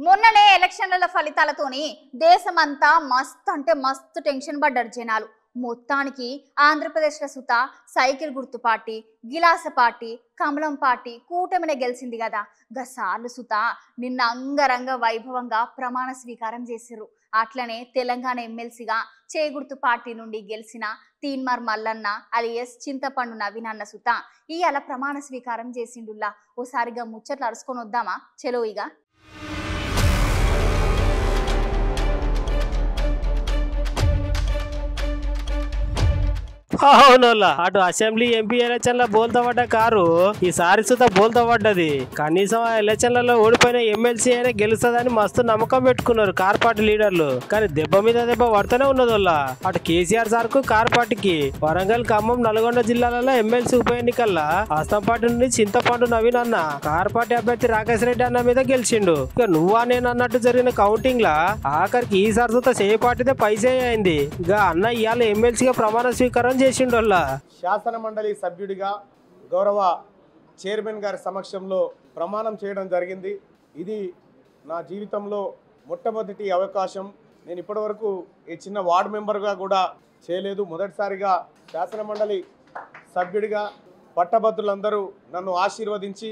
మొన్ననే ఎలక్షన్ల ఫలితాలతోని దేశమంతా మస్తు అంటే మస్తు టెన్షన్ పడ్డారు జనాలు. మొత్తానికి ఆంధ్రప్రదేశ్లో సుత సైకిల్ గుర్తు పార్టీ, గిలాస పార్టీ, కమలం పార్టీ కూటమినే గెలిచింది కదా. గసార్లు సుత నిన్న అంగరంగ వైభవంగా ప్రమాణ స్వీకారం చేసిర్రు. అట్లనే తెలంగాణ ఎమ్మెల్సీగా చేగుర్తు పార్టీ నుండి గెలిచిన తీన్మార్ మల్లన్న అలియస్ చింతపండు నవీన్ అన్న సుత ఇయాల ప్రమాణ స్వీకారం చేసిండుల్లా. ఓసారిగా ముచ్చట్లు అరుచుకొని వద్దామా? చెలో ఇక. అవునోళ్ళ అటు అసెంబ్లీ ఎంపీ ఎలక్షన్ లో బోల్తా పడ్డ కారు ఈసారి సుత బోల్తా పడ్డది. కనీసం ఆ ఎలక్షన్లలో ఓడిపోయిన ఎమ్మెల్సీ అయినా గెలుస్తుందని మస్తు నమ్మకం పెట్టుకున్నారు కార్ పార్టీ లీడర్లు. కానీ దెబ్బ మీద దెబ్బ పడుతూనే ఉన్నదోళ్ళ. అటు కేసీఆర్ సార్ కు కార్ పార్టీకి వరంగల్, ఖమ్మం, నల్గొండ జిల్లాలలో ఎమ్మెల్సీ ఉప ఎన్నికల్లో హస్తం పార్టీ నుండి చింతపండు నవీన్ అన్న కార్ పార్టీ అభ్యర్థి రాకేష్ రెడ్డి అన్న మీద గెలిచిండు. ఇక నువ్వా నేను అన్నట్టు జరిగిన కౌంటింగ్ లా ఆఖరికి ఈసారి సుత చేయ పార్టీదే పైసే అయింది. ఇక అన్న ఇవాళ ఎమ్మెల్సీగా ప్రమాణ స్వీకారం శాసన మండలి సభ్యుడిగా గౌరవ చైర్మన్ గారి సమక్షంలో ప్రమాణం చేయడం జరిగింది. ఇది నా జీవితంలో మొట్టమొదటి అవకాశం. నేను ఇప్పటివరకు ఈ చిన్న వార్డు మెంబర్గా కూడా చేయలేదు. మొదటిసారిగా శాసన మండలి సభ్యుడిగా పట్టభద్రులందరూ నన్ను ఆశీర్వదించి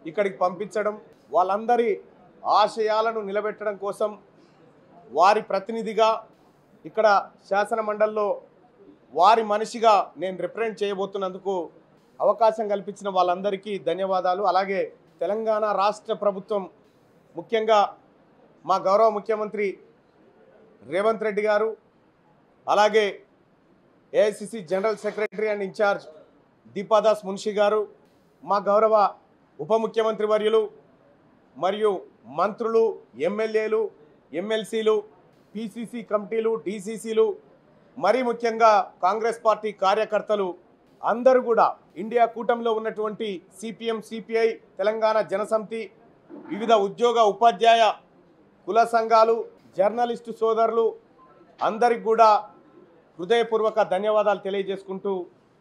ఇక్కడికి పంపించడం, వాళ్ళందరి ఆశయాలను నిలబెట్టడం కోసం వారి ప్రతినిధిగా ఇక్కడ శాసన మండలిలో వారి మనిషిగా నేను రిప్రజెంట్ చేయబోతున్నందుకు అవకాశం కల్పించిన వాళ్ళందరికీ ధన్యవాదాలు. అలాగే తెలంగాణ రాష్ట్ర ప్రభుత్వం, ముఖ్యంగా మా గౌరవ ముఖ్యమంత్రి రేవంత్ రెడ్డి గారు, అలాగే AICC general secretary and incharge Deepa Das Munshi గారు, మా గౌరవ ఉప ముఖ్యమంత్రి వర్యులు మరియు మంత్రులు, ఎమ్మెల్యేలు, ఎమ్మెల్సీలు, పిసిసి కమిటీలు, డిసిసిలు, మరీ ముఖ్యంగా కాంగ్రెస్ పార్టీ కార్యకర్తలు అందరూ కూడా, ఇండియా కూటమిలో ఉన్నటువంటి సిపిఎం, సిపిఐ, తెలంగాణ జనసమితి, వివిధ ఉద్యోగ ఉపాధ్యాయ కుల సంఘాలు, జర్నలిస్టు సోదరులు అందరికి కూడా హృదయపూర్వక ధన్యవాదాలు తెలియజేసుకుంటూ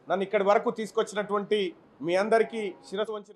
నన్ను ఇక్కడి వరకు తీసుకొచ్చినటువంటి మీ అందరికీ శిరస్సు వంచి